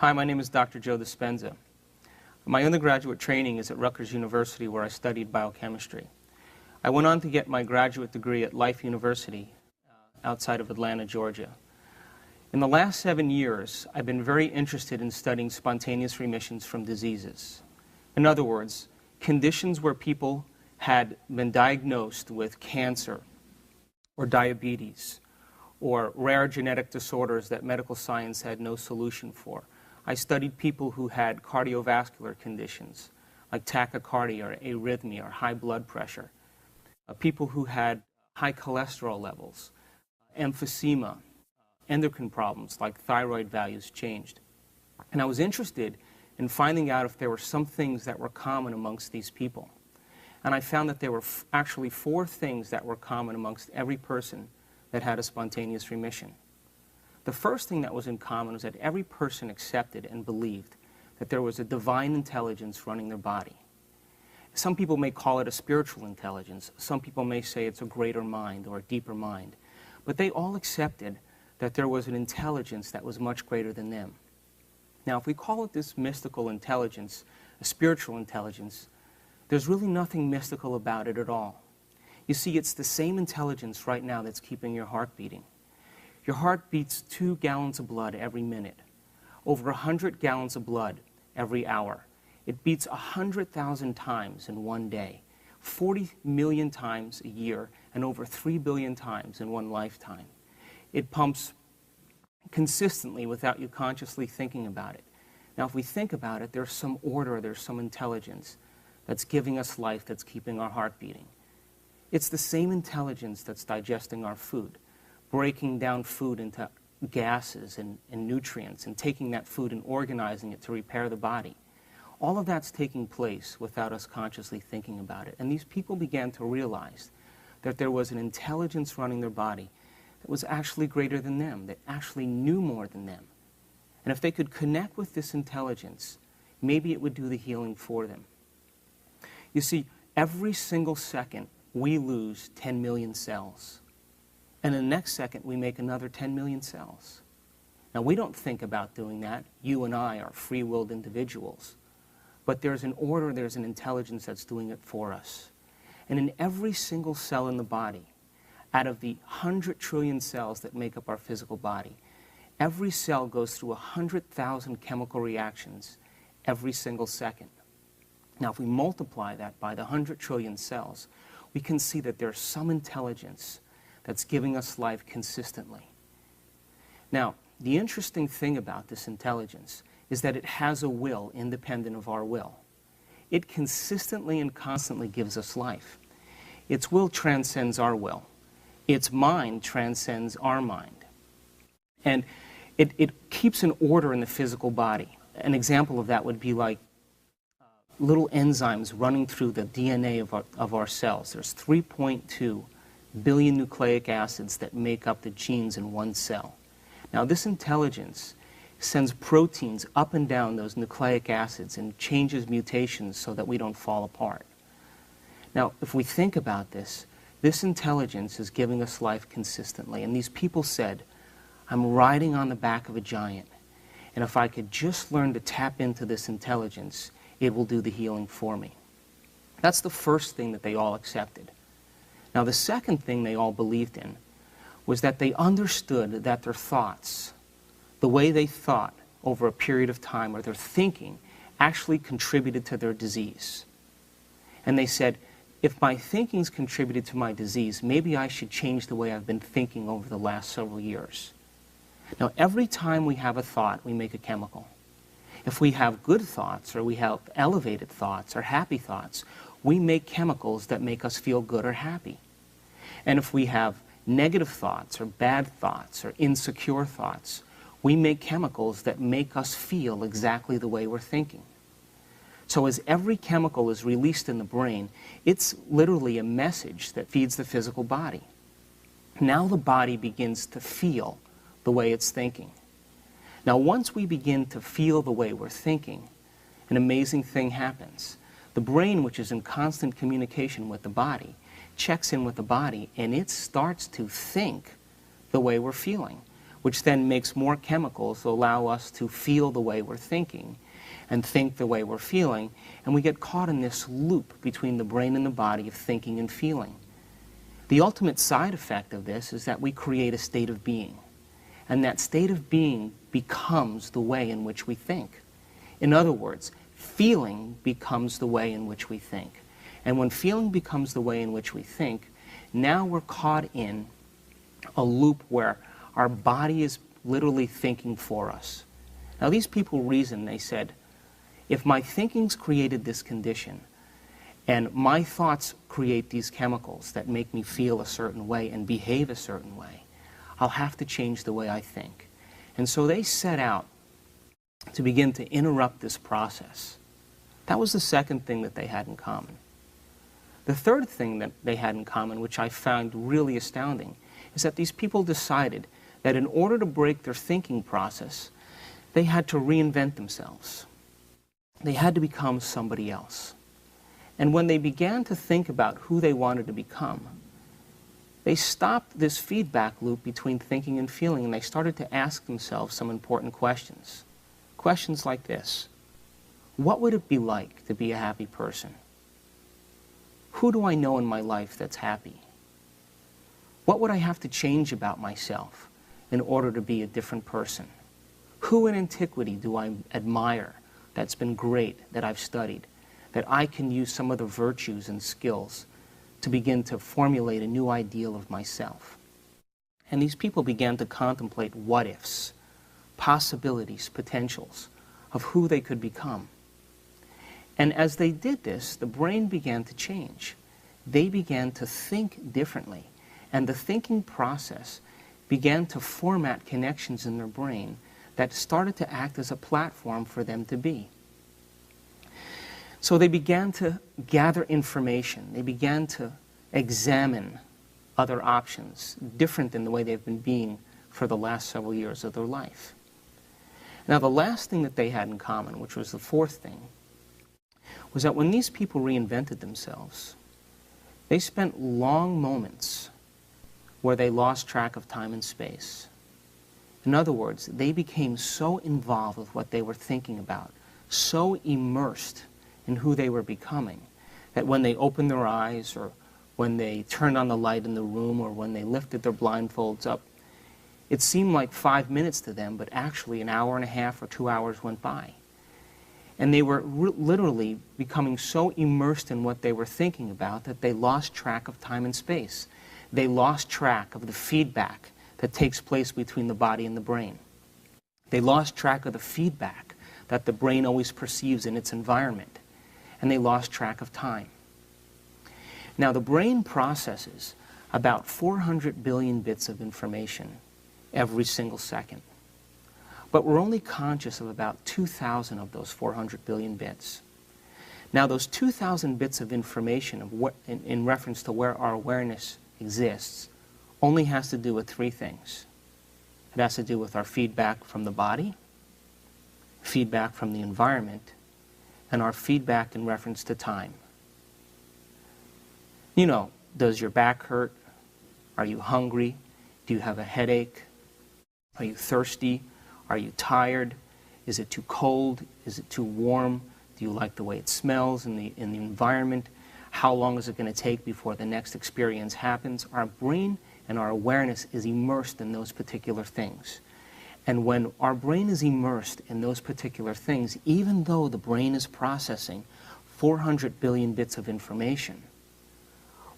Hi, my name is Dr. Joe Dispenza. My undergraduate training is at Rutgers University, where I studied biochemistry. I went on to get my graduate degree at Life University outside of Atlanta, Georgia. In the last 7 years, I've been very interested in studying spontaneous remissions from diseases. In other words, conditions where people had been diagnosed with cancer or diabetes or rare genetic disorders that medical science had no solution for. I studied people who had cardiovascular conditions like tachycardia or arrhythmia or high blood pressure, people who had high cholesterol levels, emphysema, endocrine problems like thyroid values changed. And I was interested in finding out if there were some things that were common amongst these people. And I found that there were actually 4 things that were common amongst every person that had a spontaneous remission. The first thing that was in common was that every person accepted and believed that there was a divine intelligence running their body. Some people may call it a spiritual intelligence. Some people may say it's a greater mind or a deeper mind. But they all accepted that there was an intelligence that was much greater than them. Now, if we call it this mystical intelligence, a spiritual intelligence, there's really nothing mystical about it at all. You see, it's the same intelligence right now that's keeping your heart beating. Your heart beats 2 gallons of blood every minute, over 100 gallons of blood every hour. It beats 100,000 times in one day, 40 million times a year, and over 3 billion times in one lifetime. It pumps consistently without you consciously thinking about it. Now, if we think about it, there's some order, there's some intelligence that's giving us life, that's keeping our heart beating. It's the same intelligence that's digesting our food, breaking down food into gases and nutrients, and taking that food and organizing it to repair the body. All of that's taking place without us consciously thinking about it. And these people began to realize that there was an intelligence running their body that was actually greater than them, that actually knew more than them. And if they could connect with this intelligence, maybe it would do the healing for them. You see, every single second we lose 10 million cells. And in the next second, we make another 10 million cells. Now, we don't think about doing that. You and I are free-willed individuals. But there's an order, there's an intelligence that's doing it for us. And in every single cell in the body, out of the 100 trillion cells that make up our physical body, every cell goes through 100,000 chemical reactions every single second. Now, if we multiply that by the 100 trillion cells, we can see that there's some intelligence that's giving us life consistently. Now, the interesting thing about this intelligence is that it has a will independent of our will. It consistently and constantly gives us life. Its will transcends our will. Its mind transcends our mind. And it keeps an order in the physical body. An example of that would be like little enzymes running through the DNA of our cells. There's 3.2 billion nucleic acids that make up the genes in one cell. Now, this intelligence sends proteins up and down those nucleic acids and changes mutations so that we don't fall apart. Now, if we think about this, this intelligence is giving us life consistently. And these people said, I'm riding on the back of a giant. And if I could just learn to tap into this intelligence, it will do the healing for me. That's the first thing that they all accepted. Now, the second thing they all believed in was that they understood that their thoughts, the way they thought over a period of time, or their thinking, actually contributed to their disease. And they said, if my thinking's contributed to my disease, maybe I should change the way I've been thinking over the last several years. Now, every time we have a thought, we make a chemical. If we have good thoughts, or we have elevated thoughts, or happy thoughts, we make chemicals that make us feel good or happy. And if we have negative thoughts, or bad thoughts, or insecure thoughts, we make chemicals that make us feel exactly the way we're thinking. So as every chemical is released in the brain, it's literally a message that feeds the physical body. Now the body begins to feel the way it's thinking. Now, once we begin to feel the way we're thinking, an amazing thing happens. The brain, which is in constant communication with the body, checks in with the body, and it starts to think the way we're feeling. which then makes more chemicals to allow us to feel the way we're thinking and think the way we're feeling, and we get caught in this loop between the brain and the body of thinking and feeling. The ultimate side effect of this is that we create a state of being, and that state of being becomes the way in which we think. In other words, feeling becomes the way in which we think. And when feeling becomes the way in which we think, now we're caught in a loop where our body is literally thinking for us. Now these people reasoned, they said, if my thinking's created this condition, and my thoughts create these chemicals that make me feel a certain way and behave a certain way, I'll have to change the way I think. And so they set out to begin to interrupt this process. That was the second thing that they had in common. The third thing that they had in common, which I found really astounding, is that these people decided that in order to break their thinking process, they had to reinvent themselves. They had to become somebody else. And when they began to think about who they wanted to become, they stopped this feedback loop between thinking and feeling, and they started to ask themselves some important questions. Questions like this: what would it be like to be a happy person? Who do I know in my life that's happy? What would I have to change about myself in order to be a different person? Who in antiquity do I admire that's been great, that I've studied, that I can use some of the virtues and skills to begin to formulate a new ideal of myself? And these people began to contemplate what-ifs, possibilities, potentials of who they could become. And as they did this, the brain began to change. They began to think differently, and the thinking process began to format connections in their brain that started to act as a platform for them to be. So they began to gather information. They began to examine other options, different than the way they've been being for the last several years of their life. Now, the last thing that they had in common, which was the fourth thing, was that when these people reinvented themselves, they spent long moments where they lost track of time and space. In other words, they became so involved with what they were thinking about, so immersed in who they were becoming, that when they opened their eyes, or when they turned on the light in the room, or when they lifted their blindfolds up, it seemed like 5 minutes to them, but actually an hour and a half or 2 hours went by. And they were literally becoming so immersed in what they were thinking about that they lost track of time and space. They lost track of the feedback that takes place between the body and the brain. They lost track of the feedback that the brain always perceives in its environment. And they lost track of time. Now, the brain processes about 400 billion bits of information every single second. But we're only conscious of about 2,000 of those 400 billion bits. Now, those 2,000 bits of information in reference to where our awareness exists only has to do with three things. It has to do with our feedback from the body, feedback from the environment, and our feedback in reference to time. You know, does your back hurt? Are you hungry? Do you have a headache? Are you thirsty? Are you tired? Is it too cold? Is it too warm? Do you like the way it smells in the environment? How long is it going to take before the next experience happens? Our brain and our awareness is immersed in those particular things. And when our brain is immersed in those particular things, even though the brain is processing 400 billion bits of information,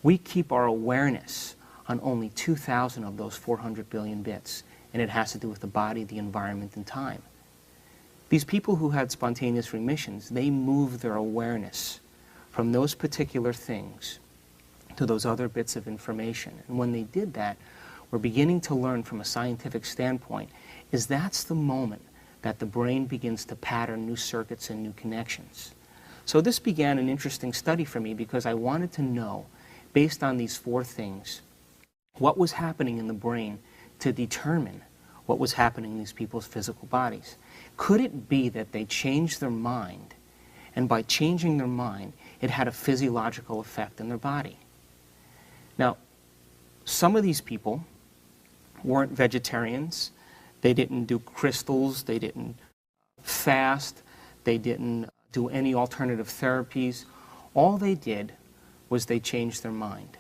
we keep our awareness on only 2,000 of those 400 billion bits. And it has to do with the body, the environment, and time. These people who had spontaneous remissions, they moved their awareness from those particular things to those other bits of information. And when they did that, we're beginning to learn from a scientific standpoint is that's the moment that the brain begins to pattern new circuits and new connections. So this began an interesting study for me because I wanted to know, based on these four things, what was happening in the brain to determine what was happening in these people's physical bodies. Could it be that they changed their mind, and by changing their mind, it had a physiological effect in their body? Now, some of these people weren't vegetarians, They didn't do crystals. They didn't fast. They didn't do any alternative therapies. All they did was they changed their mind.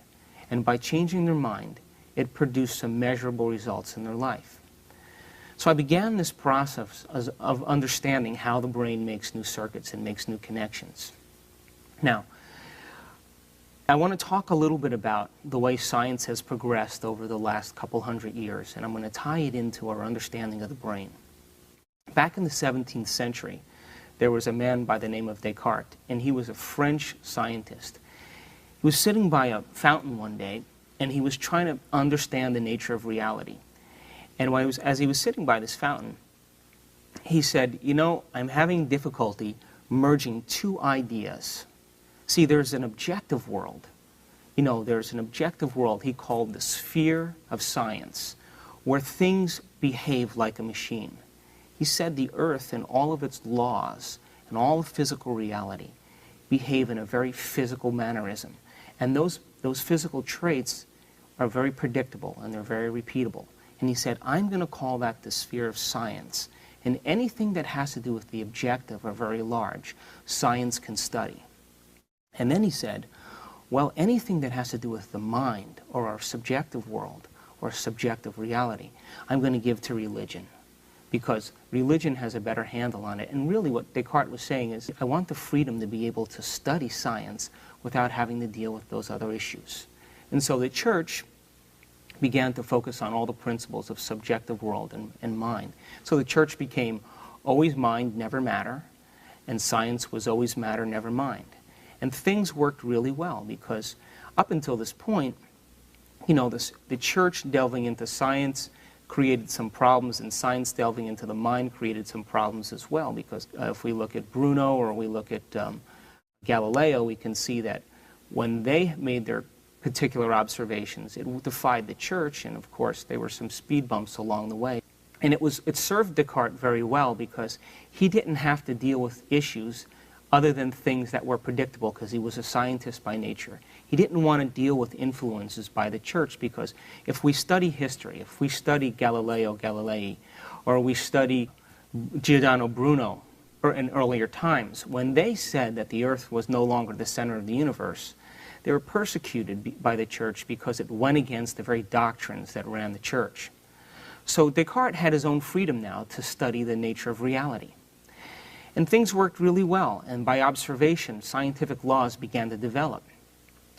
And by changing their mind, it produced some measurable results in their life. So I began this process of understanding how the brain makes new circuits and makes new connections. Now, I want to talk a little bit about the way science has progressed over the last couple hundred years, and I'm going to tie it into our understanding of the brain. Back in the 17th century, there was a man by the name of Descartes, and he was a French scientist. He was sitting by a fountain one day, and he was trying to understand the nature of reality. And as he was sitting by this fountain, he said, you know, I'm having difficulty merging two ideas. See, there's an objective world. You know, there's an objective world he called the sphere of science, where things behave like a machine. He said the earth and all of its laws and all of physical reality behave in a very physical mannerism. And those physical traits are very predictable and they're very repeatable. And he said, I'm going to call that the sphere of science. And anything that has to do with the objective or very large, science can study. And then he said, well, anything that has to do with the mind or our subjective world or subjective reality, I'm going to give to religion, because religion has a better handle on it. And really what Descartes was saying is, I want the freedom to be able to study science without having to deal with those other issues. And so the church began to focus on all the principles of subjective world and mind. So the church became always mind, never matter, and science was always matter, never mind. And things worked really well, because up until this point, you know, the church delving into science created some problems, and science delving into the mind created some problems as well, because if we look at Bruno or we look at Galileo, we can see that when they made their particular observations, it defied the church, and of course there were some speed bumps along the way. And it served Descartes very well, because he didn't have to deal with issues other than things that were predictable, because he was a scientist by nature. He didn't want to deal with influences by the church, because if we study history, if we study Galileo Galilei, or we study Giordano Bruno in earlier times, when they said that the earth was no longer the center of the universe, they were persecuted by the church because it went against the very doctrines that ran the church. So Descartes had his own freedom now to study the nature of reality. And things worked really well, and by observation, scientific laws began to develop.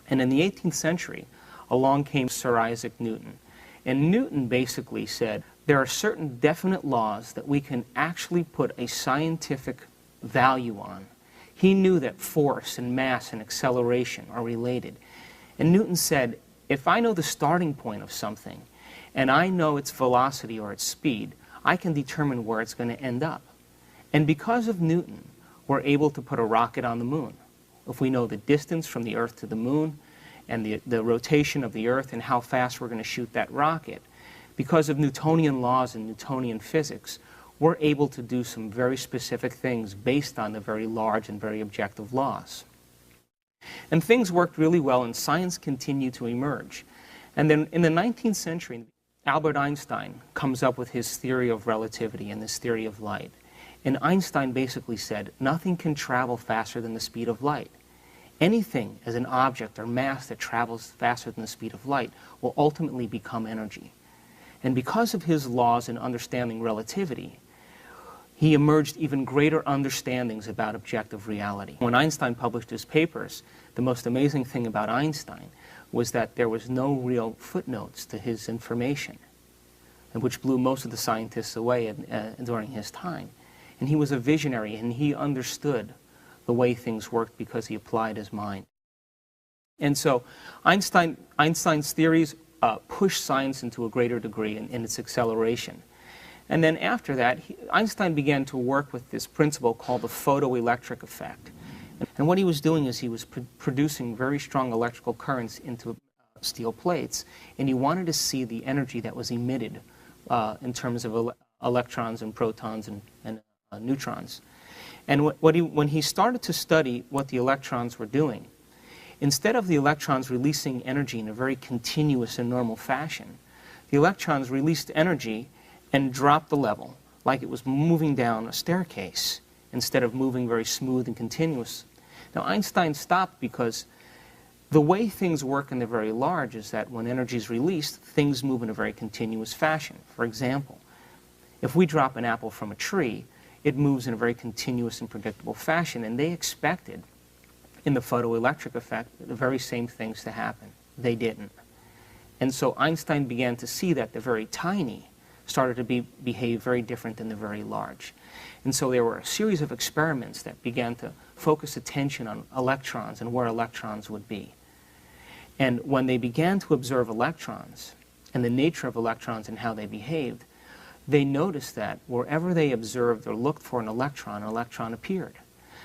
And in the 18th century, along came Sir Isaac Newton. And Newton basically said, there are certain definite laws that we can actually put a scientific value on. He knew that force and mass and acceleration are related. And Newton said, if I know the starting point of something, and I know its velocity or its speed, I can determine where it's going to end up. And because of Newton, we're able to put a rocket on the moon. If we know the distance from the Earth to the moon, and the rotation of the Earth and how fast we're going to shoot that rocket, because of Newtonian laws and Newtonian physics, we're able to do some very specific things based on the very large and very objective laws. And things worked really well, and science continued to emerge. And then in the 19th century, Albert Einstein comes up with his theory of relativity and this theory of light. And Einstein basically said, nothing can travel faster than the speed of light. Anything as an object or mass that travels faster than the speed of light will ultimately become energy. And because of his laws in understanding relativity, he emerged even greater understandings about objective reality. When Einstein published his papers, the most amazing thing about Einstein was that there was no real footnotes to his information, and which blew most of the scientists away during his time. And he was a visionary, and he understood the way things worked because he applied his mind. And so Einstein's theories pushed science into a greater degree in its acceleration. And then after that, Einstein began to work with this principle called the photoelectric effect. And what he was doing is he was producing very strong electrical currents into steel plates, and he wanted to see the energy that was emitted in terms of electrons and protons and neutrons. And when he started to study what the electrons were doing, instead of the electrons releasing energy in a very continuous and normal fashion, the electrons released energy, and dropped the level like it was moving down a staircase instead of moving very smooth and continuous. Now, Einstein stopped because the way things work in the very large is that when energy is released, things move in a very continuous fashion. For example, if we drop an apple from a tree, it moves in a very continuous and predictable fashion, and they expected, in the photoelectric effect, the very same things to happen. They didn't. And so Einstein began to see that the very tiny started to behave very different than the very large. And so there were a series of experiments that began to focus attention on electrons and where electrons would be. And when they began to observe electrons and the nature of electrons and how they behaved, they noticed that wherever they observed or looked for an electron appeared.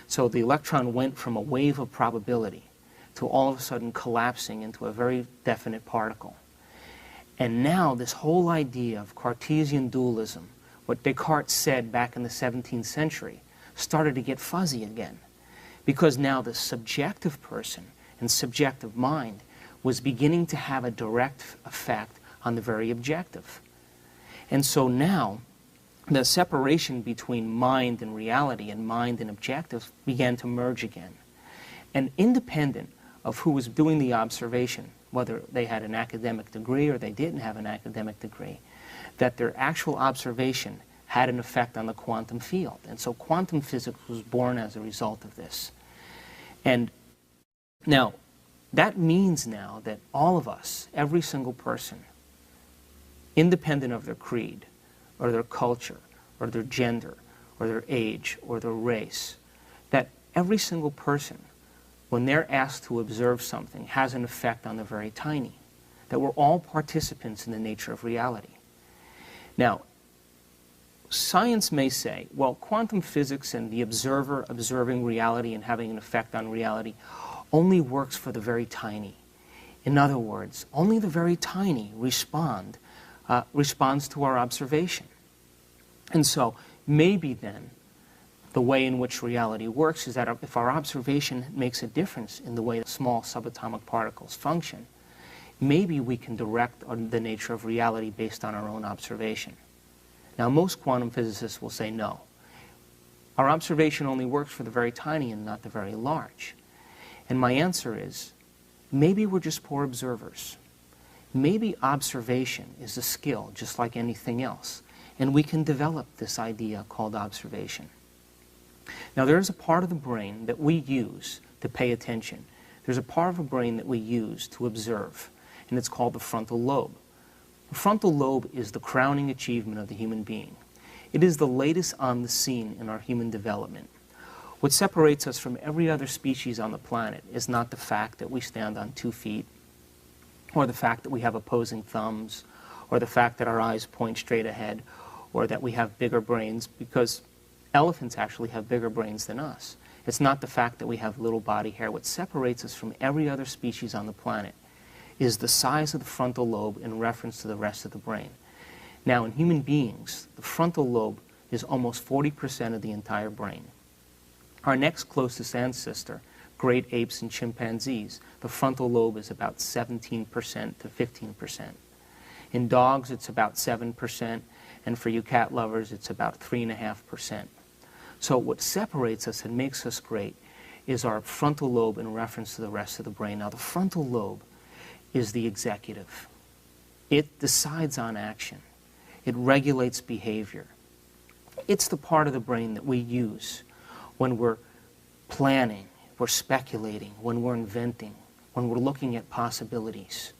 So the electron went from a wave of probability to all of a sudden collapsing into a very definite particle. And now this whole idea of Cartesian dualism, what Descartes said back in the 17th century, started to get fuzzy again. Because now the subjective person and subjective mind was beginning to have a direct effect on the very objective. And so now the separation between mind and reality and mind and objective began to merge again. And independent of who was doing the observation, whether they had an academic degree or they didn't have an academic degree, that their actual observation had an effect on the quantum field. And so quantum physics was born as a result of this. And now, that means now that all of us, every single person, independent of their creed, or their culture, or their gender, or their age, or their race, that every single person, when they're asked to observe something, has an effect on the very tiny, that we're all participants in the nature of reality. Now, science may say, well, quantum physics and the observer observing reality and having an effect on reality only works for the very tiny. In other words, only the very tiny responds to our observation. And so maybe then the way in which reality works is that if our observation makes a difference in the way small subatomic particles function, maybe we can direct the nature of reality based on our own observation. Now, most quantum physicists will say no. Our observation only works for the very tiny and not the very large. And my answer is, maybe we're just poor observers. Maybe observation is a skill just like anything else, and we can develop this idea called observation. Now, there's a part of the brain that we use to pay attention. There's a part of the brain that we use to observe, and it's called the frontal lobe. The frontal lobe is the crowning achievement of the human being. It is the latest on the scene in our human development. What separates us from every other species on the planet is not the fact that we stand on 2 feet, or the fact that we have opposing thumbs, or the fact that our eyes point straight ahead, or that we have bigger brains, because elephants actually have bigger brains than us. It's not the fact that we have little body hair. What separates us from every other species on the planet is the size of the frontal lobe in reference to the rest of the brain. Now, in human beings, the frontal lobe is almost 40% of the entire brain. Our next closest ancestor, great apes and chimpanzees, the frontal lobe is about 17% to 15%. In dogs, it's about 7%, and for you cat lovers, it's about 3.5%. So what separates us and makes us great is our frontal lobe in reference to the rest of the brain. Now, the frontal lobe is the executive. It decides on action. It regulates behavior. It's the part of the brain that we use when we're planning, we're speculating, when we're inventing, when we're looking at possibilities.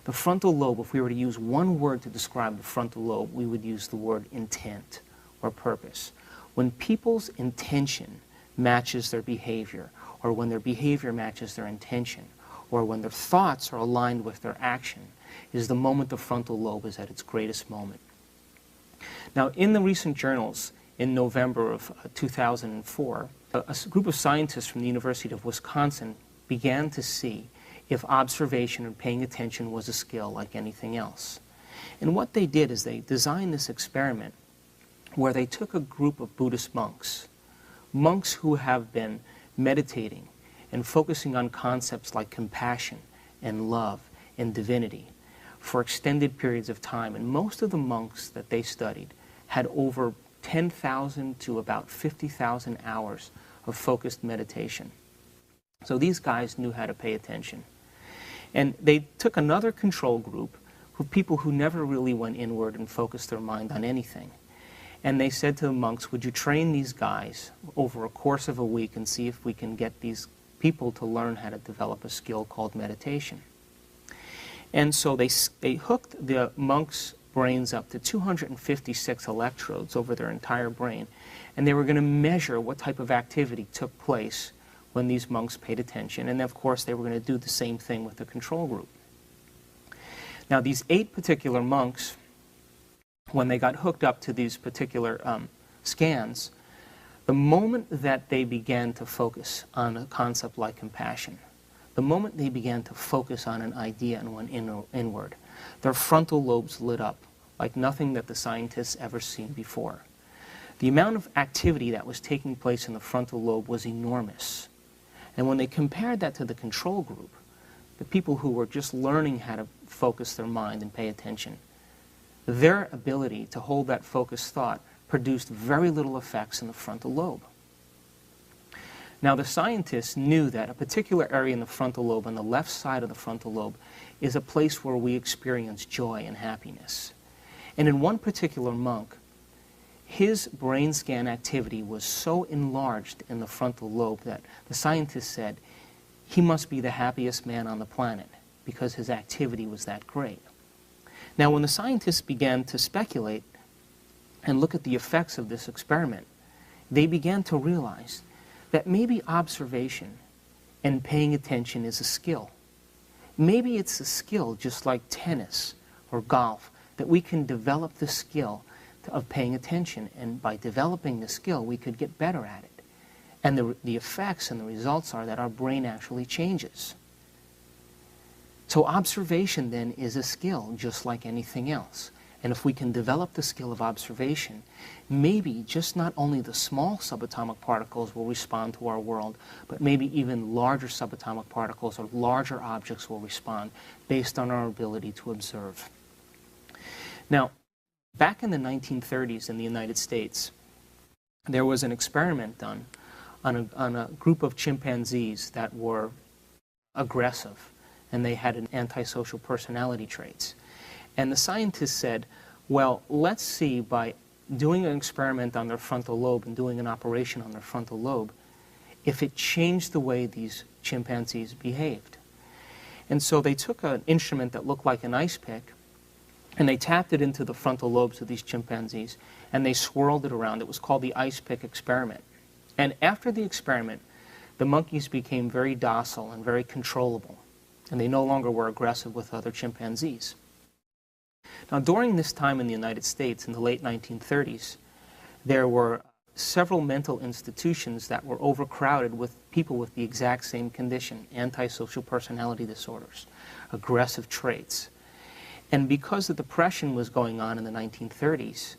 The frontal lobe, if we were to use one word to describe the frontal lobe, we would use the word intent or purpose. When people's intention matches their behavior, or when their behavior matches their intention, or when their thoughts are aligned with their action, is the moment the frontal lobe is at its greatest moment. Now, in the recent journals, in November of 2004, a group of scientists from the University of Wisconsin began to see if observation and paying attention was a skill like anything else. And what they did is they designed this experiment where they took a group of Buddhist monks who have been meditating and focusing on concepts like compassion and love and divinity for extended periods of time. And most of the monks that they studied had over 10,000 to about 50,000 hours of focused meditation. So these guys knew how to pay attention. And they took another control group of people who never really went inward and focused their mind on anything. And they said to the monks, would you train these guys over a course of a week and see if we can get these people to learn how to develop a skill called meditation? And so they hooked the monks' brains up to 256 electrodes over their entire brain, and they were going to measure what type of activity took place when these monks paid attention. And of course, they were going to do the same thing with the control group. Now, these 8 particular monks, when they got hooked up to these particular scans, the moment that they began to focus on a concept like compassion, the moment they began to focus on an idea and went inward, their frontal lobes lit up like nothing that the scientists ever seen before. The amount of activity that was taking place in the frontal lobe was enormous. And when they compared that to the control group, the people who were just learning how to focus their mind and pay attention, their ability to hold that focused thought produced very little effects in the frontal lobe. Now, the scientists knew that a particular area in the frontal lobe, on the left side of the frontal lobe, is a place where we experience joy and happiness. And in one particular monk, his brain scan activity was so enlarged in the frontal lobe that the scientists said he must be the happiest man on the planet because his activity was that great. Now, when the scientists began to speculate and look at the effects of this experiment, they began to realize that maybe observation and paying attention is a skill. Maybe it's a skill just like tennis or golf, that we can develop the skill of paying attention, and by developing the skill, we could get better at it. And the effects and the results are that our brain actually changes. So observation then is a skill just like anything else. And if we can develop the skill of observation, maybe just not only the small subatomic particles will respond to our world, but maybe even larger subatomic particles or larger objects will respond based on our ability to observe. Now, back in the 1930s in the United States, there was an experiment done on a group of chimpanzees that were aggressive, and they had an antisocial personality traits. And the scientists said, well, let's see, by doing an experiment on their frontal lobe and doing an operation on their frontal lobe, if it changed the way these chimpanzees behaved. And so they took an instrument that looked like an ice pick, and they tapped it into the frontal lobes of these chimpanzees, and they swirled it around. It was called the ice pick experiment. And after the experiment, the monkeys became very docile and very controllable, and they no longer were aggressive with other chimpanzees. Now, during this time in the United States, in the late 1930s, there were several mental institutions that were overcrowded with people with the exact same condition, antisocial personality disorders, aggressive traits. And because the depression was going on in the 1930s,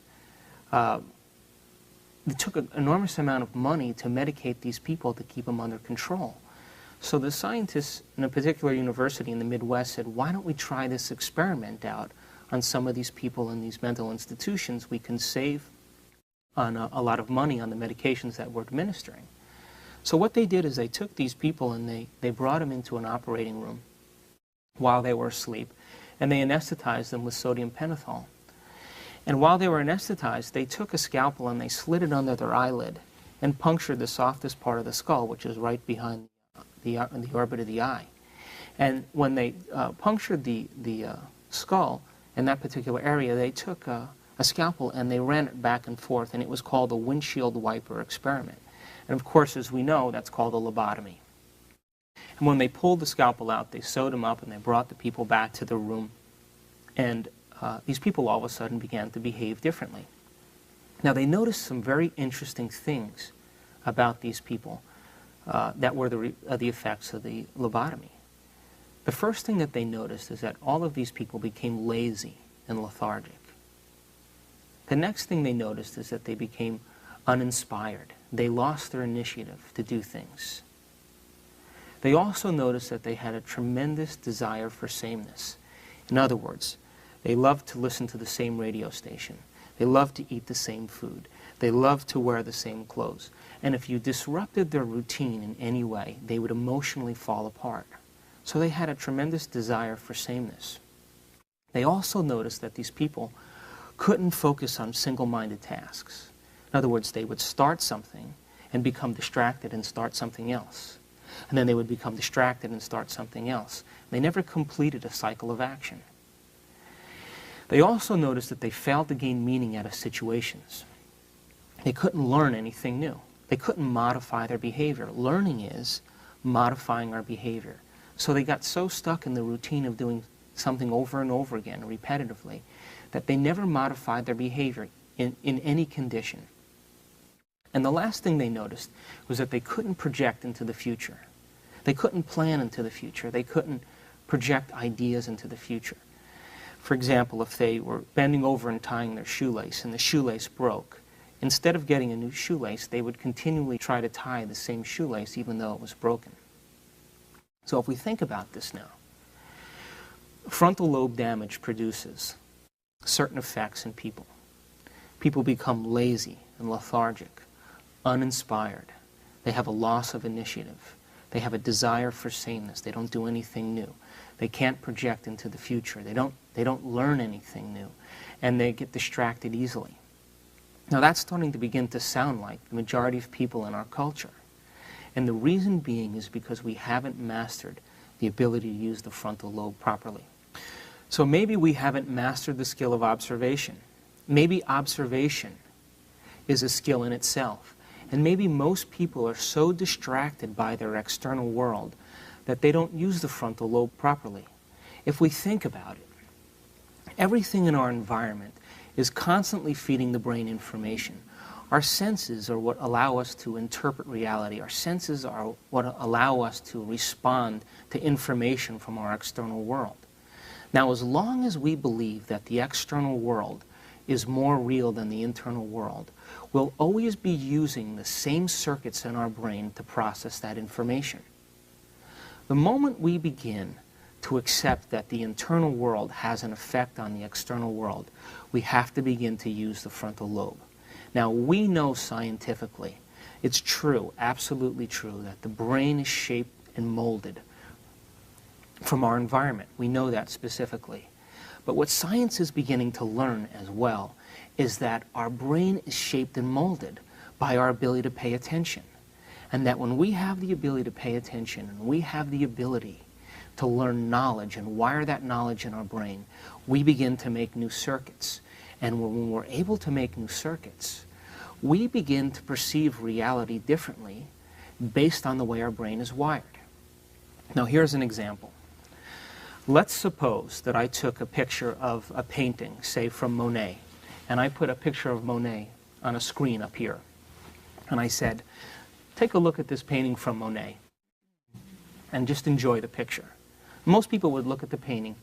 it took an enormous amount of money to medicate these people to keep them under control. So the scientists in a particular university in the Midwest said, why don't we try this experiment out on some of these people in these mental institutions? We can save on a lot of money on the medications that we're administering. So what they did is they took these people and they brought them into an operating room while they were asleep, and they anesthetized them with sodium pentothal. And while they were anesthetized, they took a scalpel and they slid it under their eyelid and punctured the softest part of the skull, which is right behind the orbit of the eye. And when they punctured the skull in that particular area, they took a scalpel and they ran it back and forth, and it was called the windshield wiper experiment. And of course, as we know, that's called a lobotomy. And when they pulled the scalpel out, they sewed them up and they brought the people back to the room. And these people all of a sudden began to behave differently. Now, they noticed some very interesting things about these people that were the effects of the lobotomy. The first thing that they noticed is that all of these people became lazy and lethargic. The next thing they noticed is that they became uninspired. They lost their initiative to do things. They also noticed that they had a tremendous desire for sameness. In other words, they loved to listen to the same radio station. They loved to eat the same food. They loved to wear the same clothes. And if you disrupted their routine in any way, they would emotionally fall apart. So they had a tremendous desire for sameness. They also noticed that these people couldn't focus on single-minded tasks. In other words, they would start something and become distracted and start something else. And then they would become distracted and start something else. They never completed a cycle of action. They also noticed that they failed to gain meaning out of situations. They couldn't learn anything new. They couldn't modify their behavior. Learning is modifying our behavior. So they got so stuck in the routine of doing something over and over again, repetitively, that they never modified their behavior in any condition. And the last thing they noticed was that they couldn't project into the future. They couldn't plan into the future. They couldn't project ideas into the future. For example, if they were bending over and tying their shoelace and the shoelace broke, instead of getting a new shoelace, they would continually try to tie the same shoelace even though it was broken. So if we think about this now, frontal lobe damage produces certain effects in people. People become lazy and lethargic, uninspired. They have a loss of initiative. They have a desire for sameness. They don't do anything new. They can't project into the future. They don't learn anything new. And they get distracted easily. Now that's starting to begin to sound like the majority of people in our culture. And the reason being is because we haven't mastered the ability to use the frontal lobe properly. So maybe we haven't mastered the skill of observation. Maybe observation is a skill in itself. And maybe most people are so distracted by their external world that they don't use the frontal lobe properly. If we think about it, everything in our environment is constantly feeding the brain information. Our senses are what allow us to interpret reality. Our senses are what allow us to respond to information from our external world. Now, as long as we believe that the external world is more real than the internal world, we'll always be using the same circuits in our brain to process that information. The moment we begin to accept that the internal world has an effect on the external world, we have to begin to use the frontal lobe. Now, we know scientifically, it's true, absolutely true, that the brain is shaped and molded from our environment. We know that specifically. But what science is beginning to learn as well is that our brain is shaped and molded by our ability to pay attention. And that when we have the ability to pay attention, and we have the ability to learn knowledge and wire that knowledge in our brain, we begin to make new circuits. And when we're able to make new circuits, we begin to perceive reality differently based on the way our brain is wired. Now here's an example. Let's suppose that I took a picture of a painting, say from Monet, and I put a picture of Monet on a screen up here. And I said, take a look at this painting from Monet and just enjoy the picture. Most people would look at the painting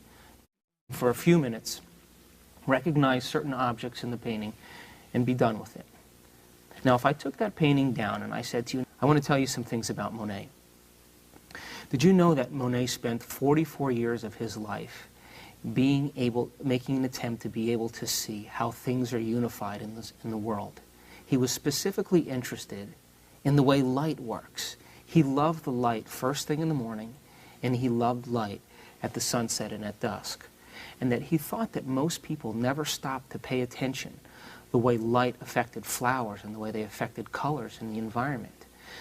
for a few minutes, recognize certain objects in the painting, and be done with it. Now, if I took that painting down and I said to you, I want to tell you some things about Monet. Did you know that Monet spent 44 years of his life making an attempt to be able to see how things are unified in the world? He was specifically interested in the way light works. He loved the light first thing in the morning, and he loved light at the sunset and at dusk. And that he thought that most people never stopped to pay attention the way light affected flowers and the way they affected colors in the environment.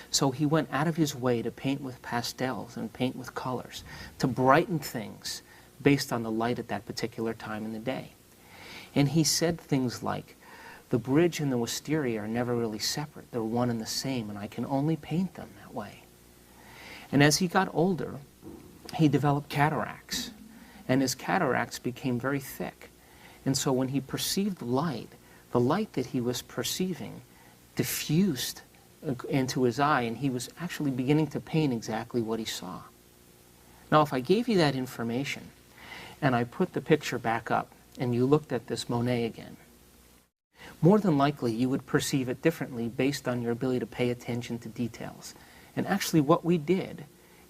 So he went out of his way to paint with pastels and paint with colors, to brighten things based on the light at that particular time in the day. And he said things like, the bridge and the wisteria are never really separate. They're one and the same, and I can only paint them that way. And as he got older, he developed cataracts, and his cataracts became very thick. And so when he perceived light, the light that he was perceiving diffused into his eye, and he was actually beginning to paint exactly what he saw. Now, if I gave you that information, and I put the picture back up, and you looked at this Monet again, more than likely you would perceive it differently based on your ability to pay attention to details. And actually what we did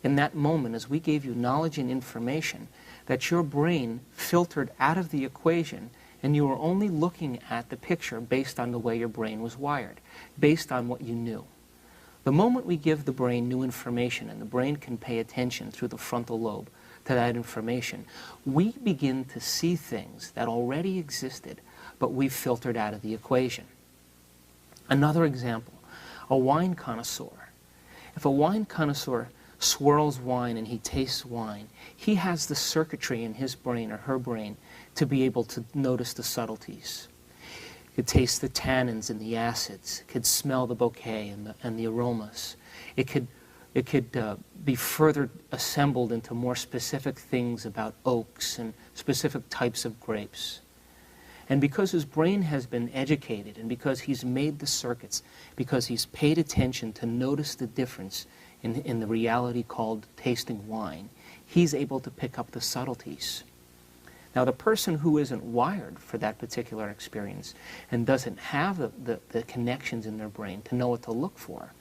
in that moment is we gave you knowledge and information that your brain filtered out of the equation and you were only looking at the picture based on the way your brain was wired, based on what you knew. The moment we give the brain new information and the brain can pay attention through the frontal lobe to that information, we begin to see things that already existed, but we've filtered out of the equation. Another example, a wine connoisseur. If a wine connoisseur swirls wine and he tastes wine, he has the circuitry in his brain or her brain to be able to notice the subtleties. He could taste the tannins and the acids, could smell the bouquet and the aromas. It could be further assembled into more specific things about oaks and specific types of grapes. And because his brain has been educated, and because he's made the circuits, because he's paid attention to notice the difference in the reality called tasting wine, he's able to pick up the subtleties. Now, the person who isn't wired for that particular experience and doesn't have the connections in their brain to know what to look for,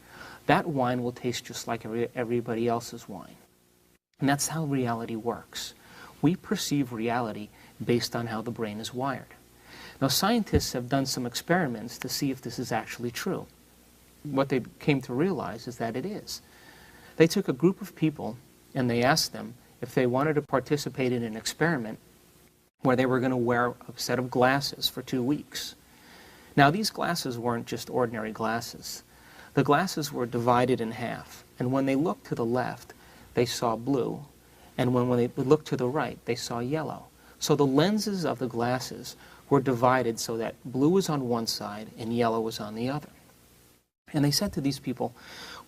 that wine will taste just like everybody else's wine. And that's how reality works. We perceive reality based on how the brain is wired. Now, scientists have done some experiments to see if this is actually true. What they came to realize is that it is. They took a group of people and they asked them if they wanted to participate in an experiment where they were going to wear a set of glasses for 2 weeks. Now, these glasses weren't just ordinary glasses. The glasses were divided in half, and when they looked to the left, they saw blue, and when they looked to the right, they saw yellow. So the lenses of the glasses were divided so that blue was on one side and yellow was on the other. And they said to these people,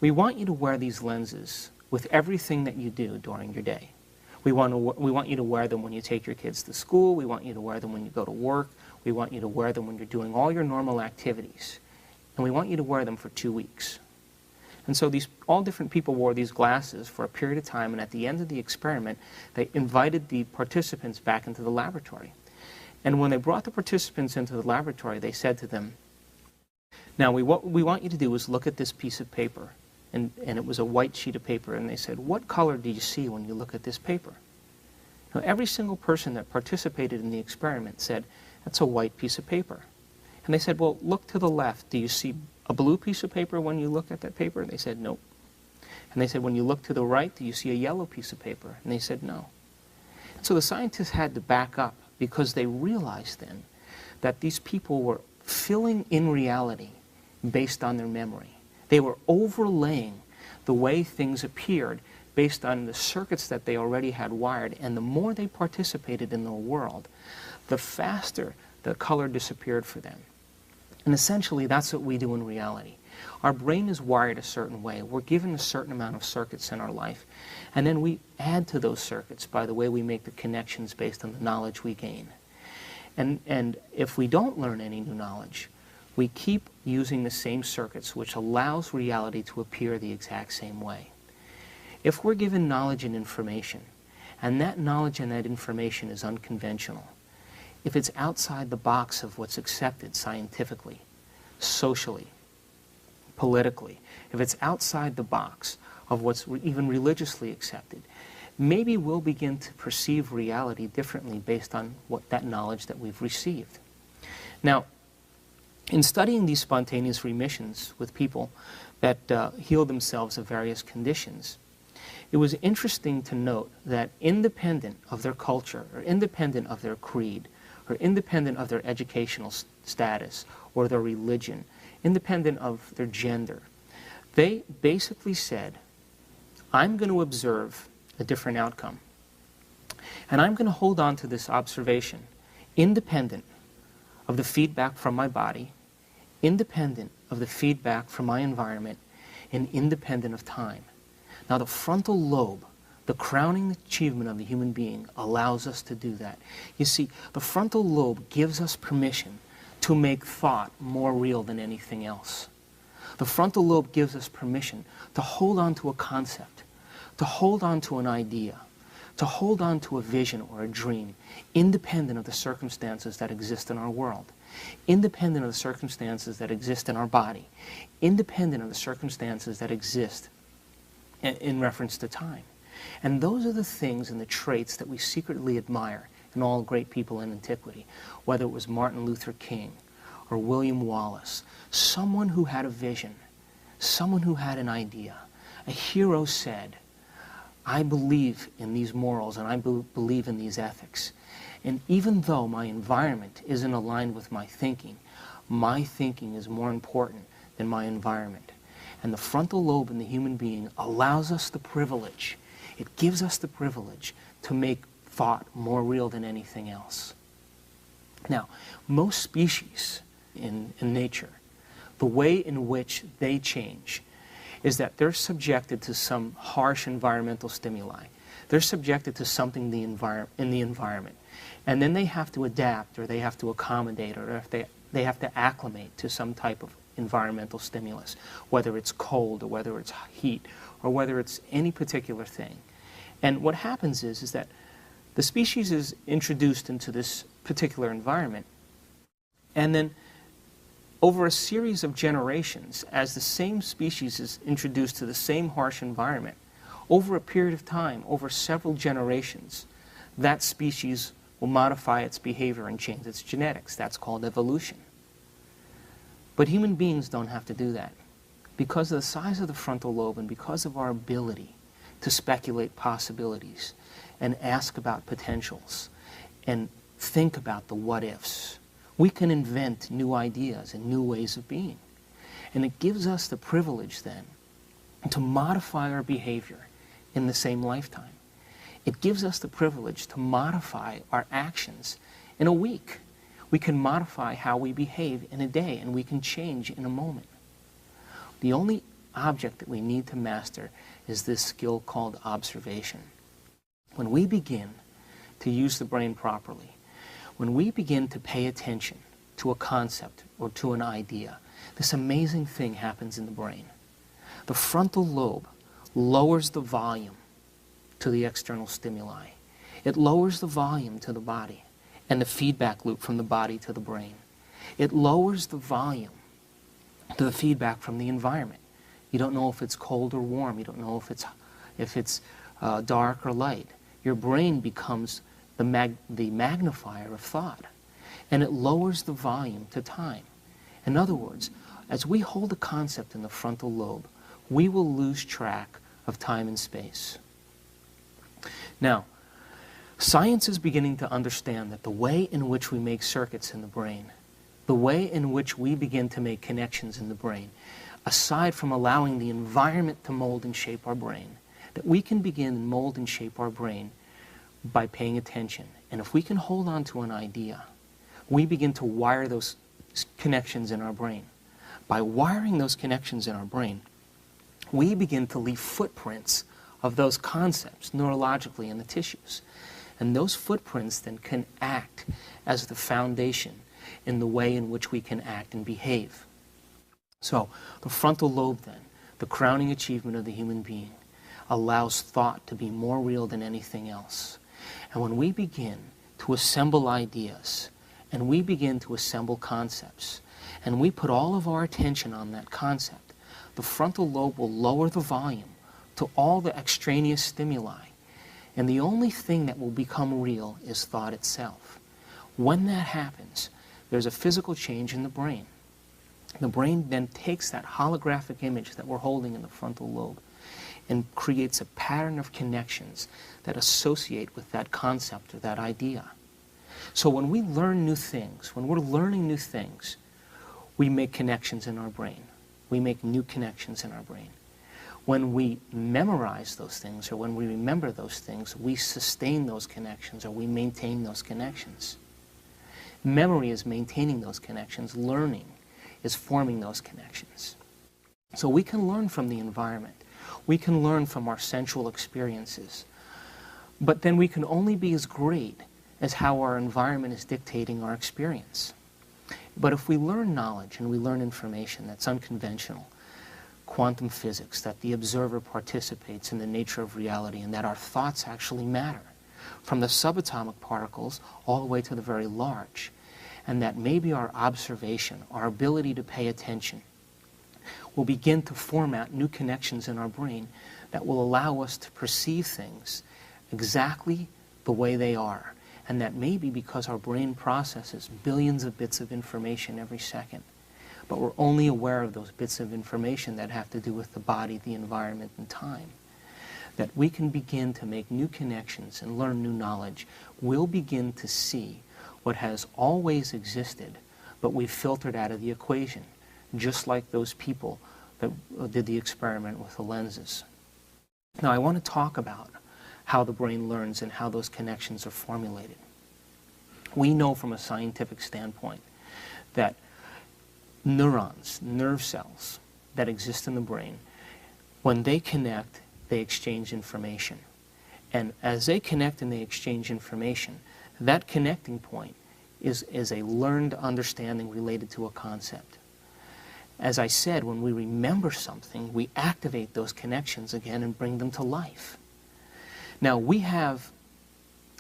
we want you to wear these lenses with everything that you do during your day. We want you to wear them when you take your kids to school. We want you to wear them when you go to work. We want you to wear them when you're doing all your normal activities. And we want you to wear them for 2 weeks. And so all different people wore these glasses for a period of time, and at the end of the experiment, they invited the participants back into the laboratory. And when they brought the participants into the laboratory, they said to them, now what we want you to do is look at this piece of paper. And it was a white sheet of paper, and they said, what color do you see when you look at this paper? Now, every single person that participated in the experiment said, that's a white piece of paper. And they said, well, look to the left. Do you see a blue piece of paper when you look at that paper? And they said, nope. And they said, when you look to the right, do you see a yellow piece of paper? And they said, no. So the scientists had to back up because they realized then that these people were filling in reality based on their memory. They were overlaying the way things appeared based on the circuits that they already had wired, and the more they participated in the world, the faster the color disappeared for them. And essentially, that's what we do in reality. Our brain is wired a certain way. We're given a certain amount of circuits in our life, and then we add to those circuits by the way we make the connections based on the knowledge we gain. And if we don't learn any new knowledge, we keep using the same circuits, which allows reality to appear the exact same way. If we're given knowledge and information, and that knowledge and that information is unconventional, if it's outside the box of what's accepted scientifically, socially, politically, if it's outside the box of what's even religiously accepted, maybe we'll begin to perceive reality differently based on that knowledge that we've received. Now, in studying these spontaneous remissions with people that heal themselves of various conditions, it was interesting to note that independent of their culture, or independent of their creed, or independent of their educational status, or their religion, independent of their gender, they basically said, I'm going to observe a different outcome. And I'm going to hold on to this observation, independent of the feedback from my body, independent of the feedback from my environment, and independent of time. Now, the frontal lobe, the crowning achievement of the human being, allows us to do that. You see, the frontal lobe gives us permission to make thought more real than anything else. The frontal lobe gives us permission to hold on to a concept, to hold on to an idea, to hold on to a vision or a dream, independent of the circumstances that exist in our world, independent of the circumstances that exist in our body, independent of the circumstances that exist in reference to time. And those are the things and the traits that we secretly admire in all great people in antiquity, whether it was Martin Luther King or William Wallace, someone who had a vision, someone who had an idea. A hero said, I believe in these morals and I believe in these ethics. And even though my environment isn't aligned with my thinking is more important than my environment. And the frontal lobe in the human being allows us the privilege, it gives us the privilege to make thought more real than anything else. Now, most species in nature, the way in which they change is that they're subjected to some harsh environmental stimuli. They're subjected to something in the environment. And then they have to adapt, or they have to accommodate, or if they have to acclimate to some type of environmental stimulus, whether it's cold, or whether it's heat, or whether it's any particular thing. And what happens is that the species is introduced into this particular environment, and then over a series of generations, as the same species is introduced to the same harsh environment, over a period of time, over several generations, that species will modify its behavior and change its genetics. That's called evolution. But human beings don't have to do that. Because of the size of the frontal lobe and because of our ability to speculate possibilities and ask about potentials and think about the what-ifs, we can invent new ideas and new ways of being. And it gives us the privilege then to modify our behavior in the same lifetime. It gives us the privilege to modify our actions in a week. We can modify how we behave in a day, and we can change in a moment. The only object that we need to master is this skill called observation. When we begin to use the brain properly, when we begin to pay attention to a concept or to an idea, this amazing thing happens in the brain. The frontal lobe lowers the volume to the external stimuli. It lowers the volume to the body and the feedback loop from the body to the brain. It lowers the volume to the feedback from the environment. You don't know if it's cold or warm. You don't know if it's dark or light. Your brain becomes the magnifier of thought, and it lowers the volume to time. In other words, as we hold a concept in the frontal lobe, we will lose track of time and space. Now, science is beginning to understand that the way in which we make circuits in the brain, the way in which we begin to make connections in the brain, aside from allowing the environment to mold and shape our brain, that we can begin to mold and shape our brain by paying attention. And if we can hold on to an idea, we begin to wire those connections in our brain. By wiring those connections in our brain, we begin to leave footprints of those concepts neurologically in the tissues. And those footprints then can act as the foundation in the way in which we can act and behave. So the frontal lobe then, the crowning achievement of the human being, allows thought to be more real than anything else. And when we begin to assemble ideas, and we begin to assemble concepts, and we put all of our attention on that concept, the frontal lobe will lower the volume to all the extraneous stimuli. And the only thing that will become real is thought itself. When that happens, there's a physical change in the brain. The brain then takes that holographic image that we're holding in the frontal lobe and creates a pattern of connections that associate with that concept or that idea. So when we learn new things, when we're learning new things, we make connections in our brain. We make new connections in our brain. When we memorize those things, or when we remember those things, we sustain those connections, or we maintain those connections. Memory is maintaining those connections. Learning is forming those connections. So we can learn from the environment. We can learn from our sensual experiences. But then we can only be as great as how our environment is dictating our experience. But if we learn knowledge and we learn information that's unconventional, quantum physics, that the observer participates in the nature of reality and that our thoughts actually matter, from the subatomic particles all the way to the very large, and that maybe our observation, our ability to pay attention, will begin to format new connections in our brain that will allow us to perceive things exactly the way they are. And that may be because our brain processes billions of bits of information every second. But we're only aware of those bits of information that have to do with the body, the environment, and time. That we can begin to make new connections and learn new knowledge. We'll begin to see what has always existed, but we've filtered out of the equation, just like those people that did the experiment with the lenses. Now, I want to talk about how the brain learns and how those connections are formulated. We know from a scientific standpoint that neurons, nerve cells that exist in the brain, when they connect, they exchange information. And as they connect and they exchange information, that connecting point is a learned understanding related to a concept. As I said, when we remember something, we activate those connections again and bring them to life. Now, we have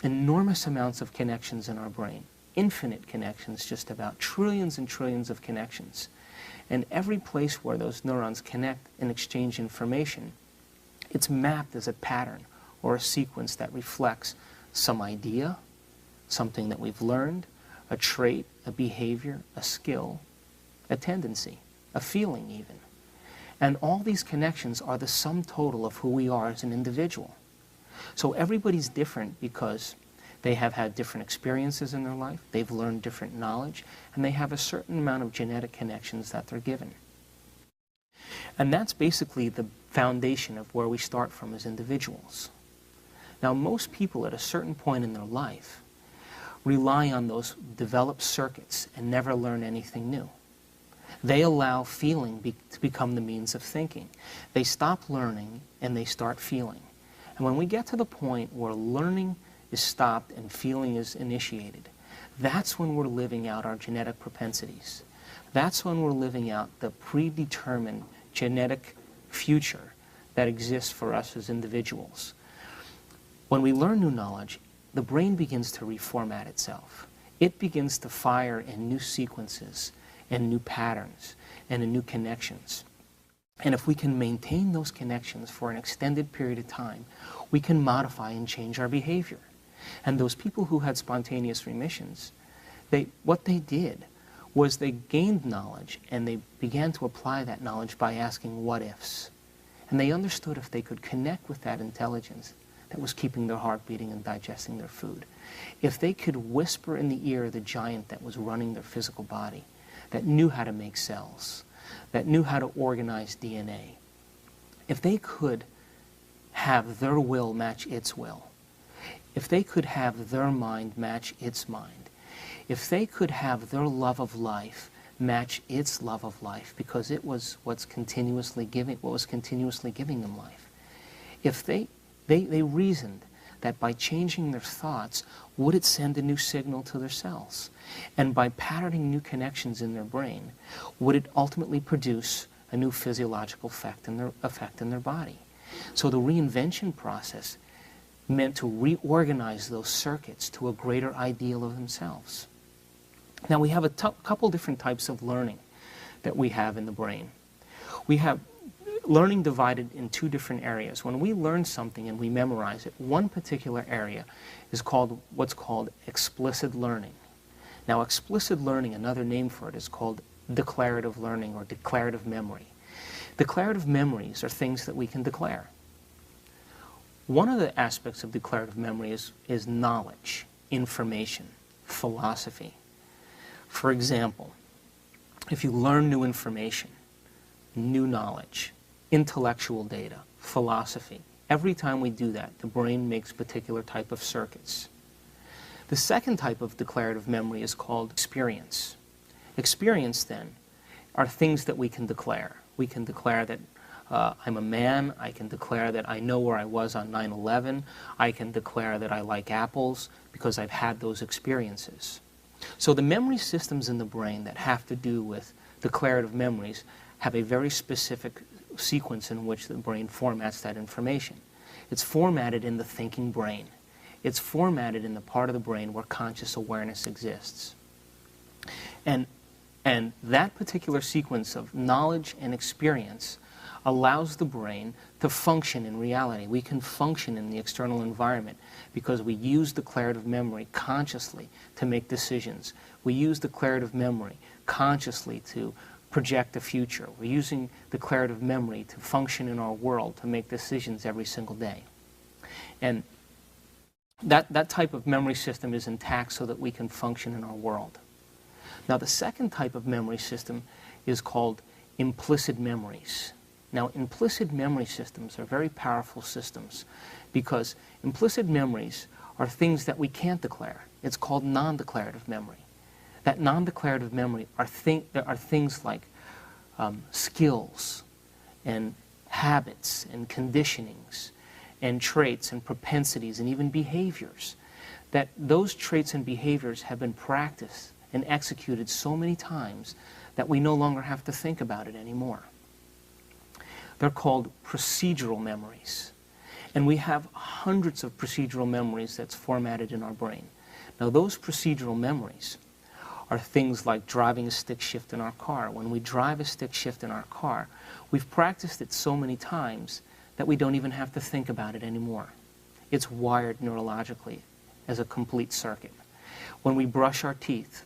enormous amounts of connections in our brain, infinite connections, just about trillions and trillions of connections. And every place where those neurons connect and exchange information, it's mapped as a pattern or a sequence that reflects some idea, something that we've learned, a trait, a behavior, a skill, a tendency, a feeling even. And all these connections are the sum total of who we are as an individual. So everybody's different because they have had different experiences in their life, they've learned different knowledge, and they have a certain amount of genetic connections that they're given. And that's basically the foundation of where we start from as individuals. Now, most people at a certain point in their life rely on those developed circuits and never learn anything new. They allow feeling to become the means of thinking. They stop learning and they start feeling. And when we get to the point where learning is stopped and feeling is initiated, that's when we're living out our genetic propensities. That's when we're living out the predetermined genetic future that exists for us as individuals. When we learn new knowledge, the brain begins to reformat itself. It begins to fire in new sequences and new patterns and in new connections. And if we can maintain those connections for an extended period of time, we can modify and change our behavior. And those people who had spontaneous remissions, what they did was they gained knowledge and they began to apply that knowledge by asking what ifs. And they understood if they could connect with that intelligence that was keeping their heart beating and digesting their food, if they could whisper in the ear of the giant that was running their physical body, that knew how to make cells, that knew how to organize DNA, if they could have their will match its will, if they could have their mind match its mind, if they could have their love of life match its love of life, because it was what was continuously giving them life, if they reasoned that by changing their thoughts, would it send a new signal to their cells? And by patterning new connections in their brain, would it ultimately produce a new physiological effect in their body? So the reinvention process meant to reorganize those circuits to a greater ideal of themselves. Now we have a couple different types of learning that we have in the brain. We have learning divided in two different areas. When we learn something and we memorize it, one particular area is called what's called explicit learning. Now explicit learning, another name for it, is called declarative learning or declarative memory. Declarative memories are things that we can declare. One of the aspects of declarative memory is knowledge, information, philosophy. For example, if you learn new information, new knowledge, intellectual data, philosophy, every time we do that, the brain makes a particular type of circuits. The second type of declarative memory is called experience. Experience, then, are things that we can declare. We can declare that I'm a man. I can declare that I know where I was on 9/11. I can declare that I like apples because I've had those experiences. So the memory systems in the brain that have to do with declarative memories have a very specific sequence in which the brain formats that information. It's formatted in the thinking brain. It's formatted in the part of the brain where conscious awareness exists. And And that particular sequence of knowledge and experience allows the brain to function in reality. We can function in the external environment because we use declarative memory consciously to make decisions. We use declarative memory consciously to project the future. We're using declarative memory to function in our world, to make decisions every single day. And that type of memory system is intact so that we can function in our world. Now, the second type of memory system is called implicit memories. Now, implicit memory systems are very powerful systems because implicit memories are things that we can't declare. It's called non-declarative memory. That non-declarative memory are things like skills and habits and conditionings and traits and propensities and even behaviors. That those traits and behaviors have been practiced and executed so many times that we no longer have to think about it anymore. They're called procedural memories. And we have hundreds of procedural memories that's formatted in our brain. Now, those procedural memories are things like driving a stick shift in our car. When we drive a stick shift in our car, we've practiced it so many times that we don't even have to think about it anymore. It's wired neurologically as a complete circuit. When we brush our teeth,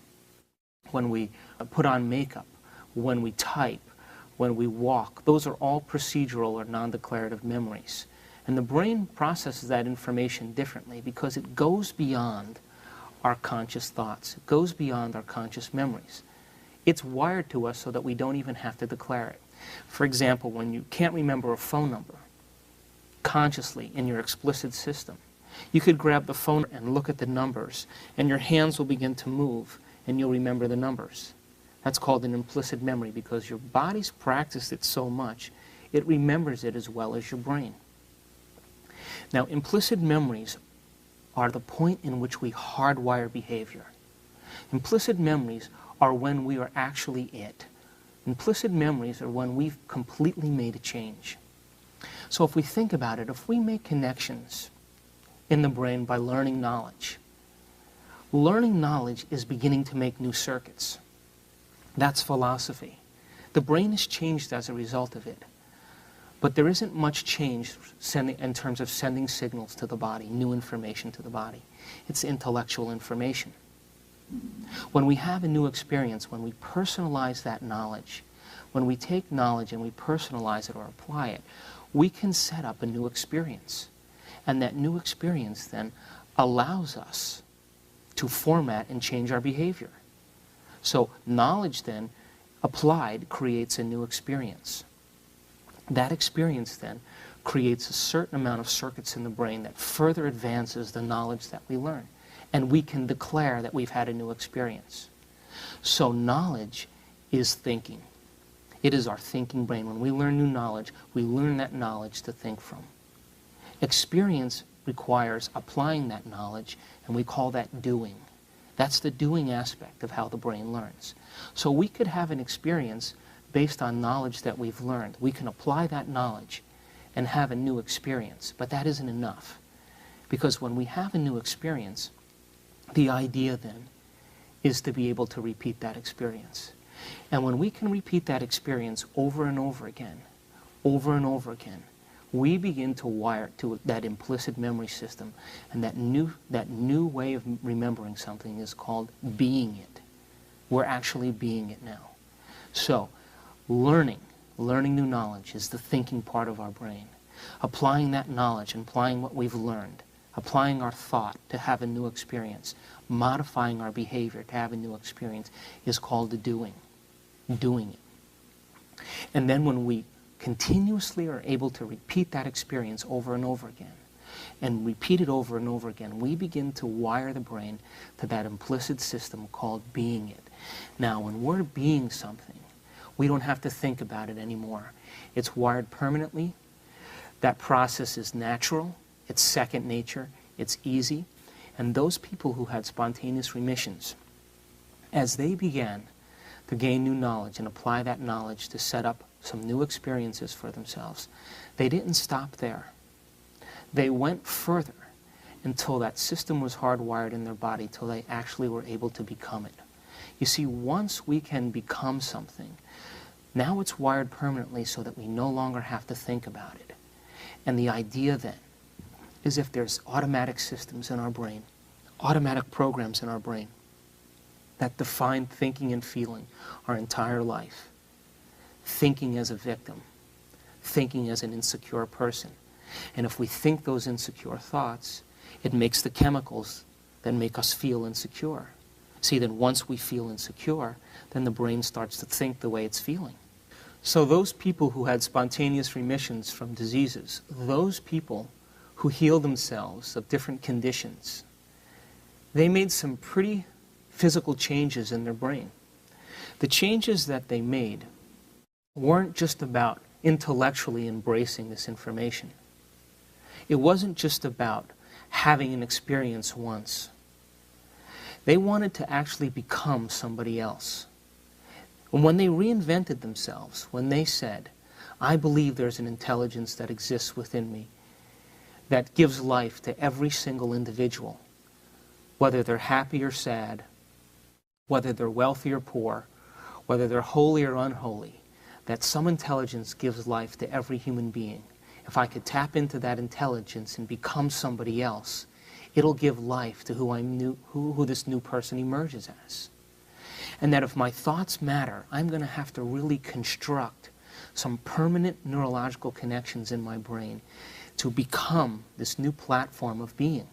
when we put on makeup, when we type, when we walk, those are all procedural or non-declarative memories. And the brain processes that information differently because it goes beyond our conscious thoughts. It goes beyond our conscious memories. It's wired to us so that we don't even have to declare it. For example, when you can't remember a phone number consciously in your explicit system, you could grab the phone and look at the numbers, and your hands will begin to move, and you'll remember the numbers. That's called an implicit memory because your body's practiced it so much, it remembers it as well as your brain. Now, implicit memories are the point in which we hardwire behavior. Implicit memories are when we are actually it. Implicit memories are when we've completely made a change. So if we think about it, if we make connections in the brain by learning knowledge is beginning to make new circuits. That's philosophy. The brain is changed as a result of it. But there isn't much change in terms of sending signals to the body, new information to the body. It's intellectual information. When we have a new experience, when we personalize that knowledge, when we take knowledge and we personalize it or apply it, we can set up a new experience. And that new experience then allows us to format and change our behavior. So knowledge then, applied, creates a new experience. That experience then creates a certain amount of circuits in the brain that further advances the knowledge that we learn. And we can declare that we've had a new experience. So knowledge is thinking. It is our thinking brain. When we learn new knowledge, we learn that knowledge to think from. Experience requires applying that knowledge, and we call that doing. That's the doing aspect of how the brain learns. So we could have an experience based on knowledge that we've learned. We can apply that knowledge and have a new experience, but that isn't enough. Because when we have a new experience, the idea then is to be able to repeat that experience. And when we can repeat that experience over and over again, we begin to wire to that implicit memory system, and that new way of remembering something is called being it. We're actually being it now. So, learning new knowledge is the thinking part of our brain. Applying that knowledge and applying what we've learned, applying our thought to have a new experience, modifying our behavior to have a new experience is called the doing it. And then when we continuously are able to repeat that experience over and over again, and repeat it over and over again, we begin to wire the brain to that implicit system called being it. Now, when we're being something, we don't have to think about it anymore. It's wired permanently. That process is natural. It's second nature. It's easy. And those people who had spontaneous remissions, as they began to gain new knowledge and apply that knowledge to set up some new experiences for themselves, they didn't stop there. They went further until that system was hardwired in their body, till they actually were able to become it. You see, once we can become something, now it's wired permanently so that we no longer have to think about it. And the idea then is if there's automatic systems in our brain, automatic programs in our brain that define thinking and feeling our entire life, thinking as a victim, thinking as an insecure person. And if we think those insecure thoughts, it makes the chemicals that make us feel insecure. See, then once we feel insecure, then the brain starts to think the way it's feeling. So those people who had spontaneous remissions from diseases, those people who healed themselves of different conditions, they made some pretty physical changes in their brain. The changes that they made weren't just about intellectually embracing this information. It wasn't just about having an experience once. They wanted to actually become somebody else. And when they reinvented themselves, when they said, I believe there's an intelligence that exists within me that gives life to every single individual, whether they're happy or sad, whether they're wealthy or poor, whether they're holy or unholy, that some intelligence gives life to every human being. If I could tap into that intelligence and become somebody else, it'll give life to who this new person emerges as. And that if my thoughts matter, I'm going to have to really construct some permanent neurological connections in my brain to become this new platform of being.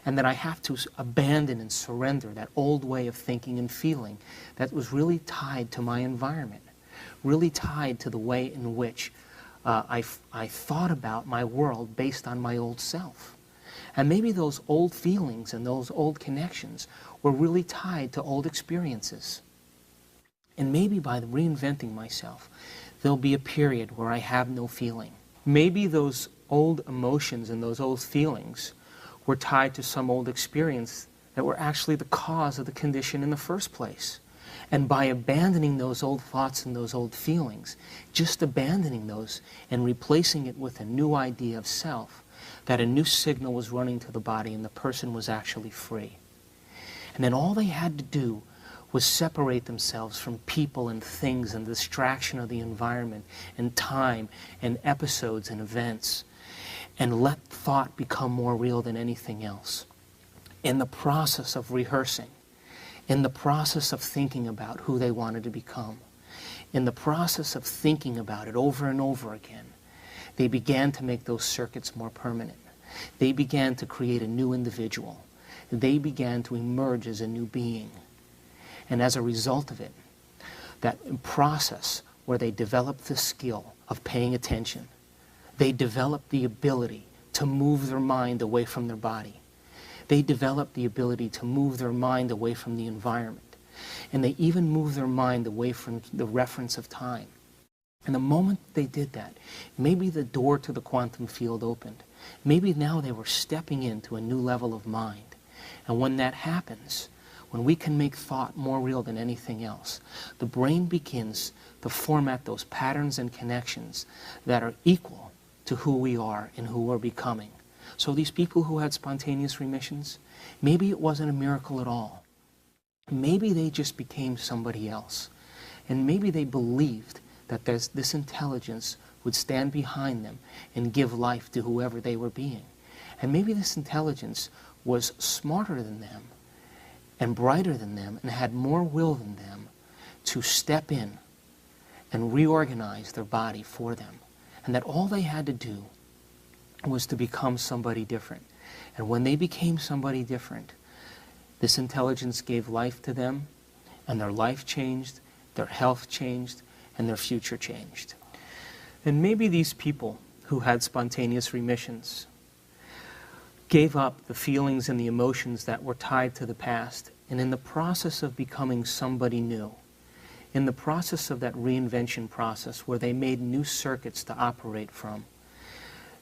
And that I have to abandon and surrender that old way of thinking and feeling that was really tied to my environment, really tied to the way in which I thought about my world based on my old self. And maybe those old feelings and those old connections were really tied to old experiences. And maybe by reinventing myself, there'll be a period where I have no feeling. Maybe those old emotions and those old feelings were tied to some old experience that were actually the cause of the condition in the first place. And by abandoning those old thoughts and those old feelings, just abandoning those and replacing it with a new idea of self, that a new signal was running to the body and the person was actually free. And then all they had to do was separate themselves from people and things and the distraction of the environment and time and episodes and events, and let thought become more real than anything else. In the process of rehearsing, in the process of thinking about who they wanted to become, in the process of thinking about it over and over again, they began to make those circuits more permanent. They began to create a new individual. They began to emerge as a new being. And as a result of it, that process where they developed the skill of paying attention, they developed the ability to move their mind away from their body. They developed the ability to move their mind away from the environment. And they even moved their mind away from the reference of time. And the moment they did that, maybe the door to the quantum field opened. Maybe now they were stepping into a new level of mind. And when that happens, when we can make thought more real than anything else, the brain begins to format those patterns and connections that are equal to who we are and who we're becoming. So these people who had spontaneous remissions, maybe it wasn't a miracle at all. Maybe they just became somebody else. And maybe they believed that this intelligence would stand behind them and give life to whoever they were being. And maybe this intelligence was smarter than them and brighter than them and had more will than them to step in and reorganize their body for them. And that all they had to do was to become somebody different. And when they became somebody different, this intelligence gave life to them, and their life changed, their health changed, and their future changed. And maybe these people who had spontaneous remissions gave up the feelings and the emotions that were tied to the past, and in the process of becoming somebody new, in the process of that reinvention process where they made new circuits to operate from,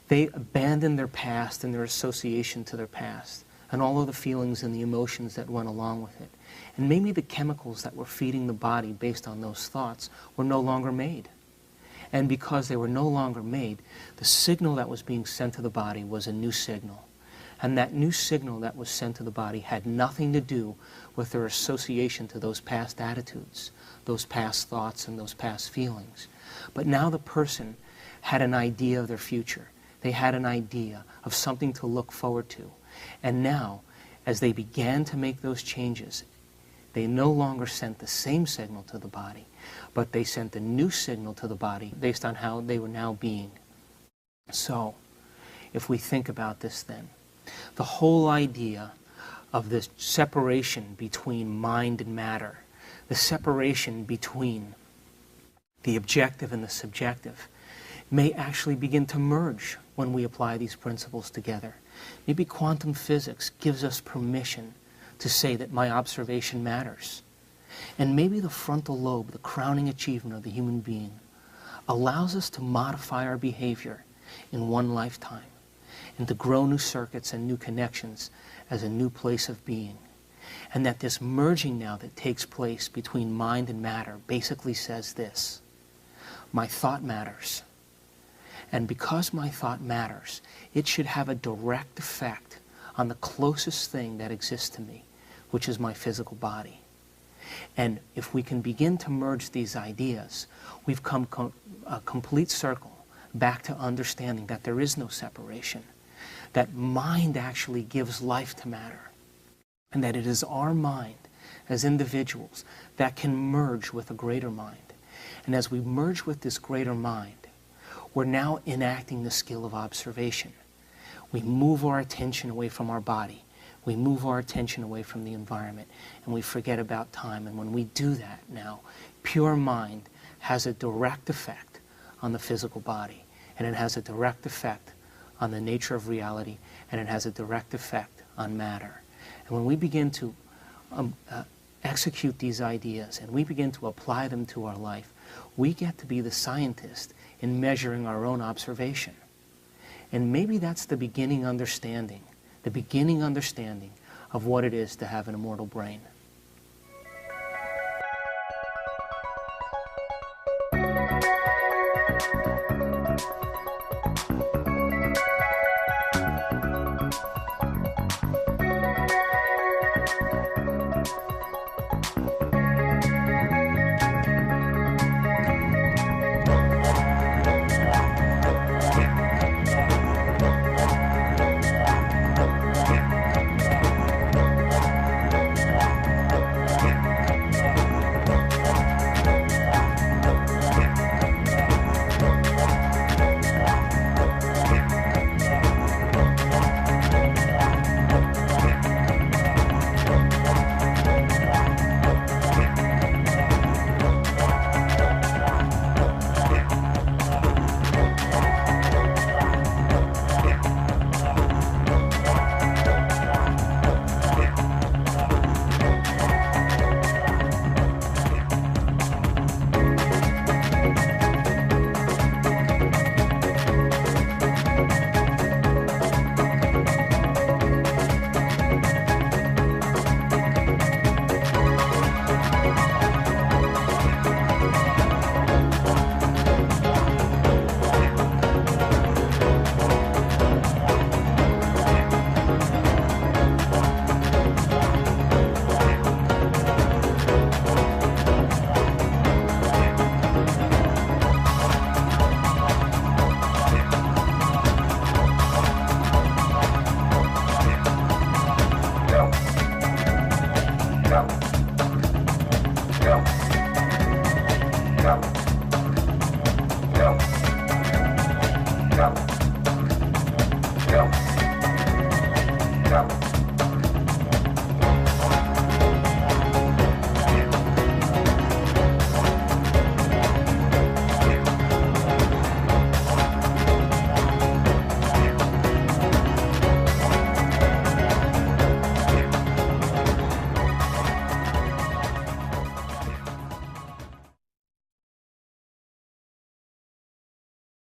they abandoned their past and their association to their past and all of the feelings and the emotions that went along with it. And maybe the chemicals that were feeding the body based on those thoughts were no longer made. And because they were no longer made, the signal that was being sent to the body was a new signal. And that new signal that was sent to the body had nothing to do with their association to those past attitudes, those past thoughts, and those past feelings. But now the person had an idea of their future. They had an idea of something to look forward to. And now, as they began to make those changes, they no longer sent the same signal to the body, but they sent a new signal to the body based on how they were now being. So, if we think about this then, the whole idea of this separation between mind and matter, the separation between the objective and the subjective, may actually begin to merge when we apply these principles together. Maybe quantum physics gives us permission to say that my observation matters. And maybe the frontal lobe, the crowning achievement of the human being, allows us to modify our behavior in one lifetime and to grow new circuits and new connections as a new place of being. And that this merging now that takes place between mind and matter basically says this: my thought matters. And because my thought matters, it should have a direct effect on the closest thing that exists to me, which is my physical body. And if we can begin to merge these ideas, we've come a complete circle back to understanding that there is no separation, that mind actually gives life to matter, and that it is our mind as individuals that can merge with a greater mind. And as we merge with this greater mind, we're now enacting the skill of observation. We move our attention away from our body. We move our attention away from the environment, and we forget about time. And when we do that now, pure mind has a direct effect on the physical body, and it has a direct effect on the nature of reality, and it has a direct effect on matter. And when we begin to execute these ideas and we begin to apply them to our life, we get to be the scientist in measuring our own observation. And maybe that's the beginning understanding of what it is to have an immortal brain.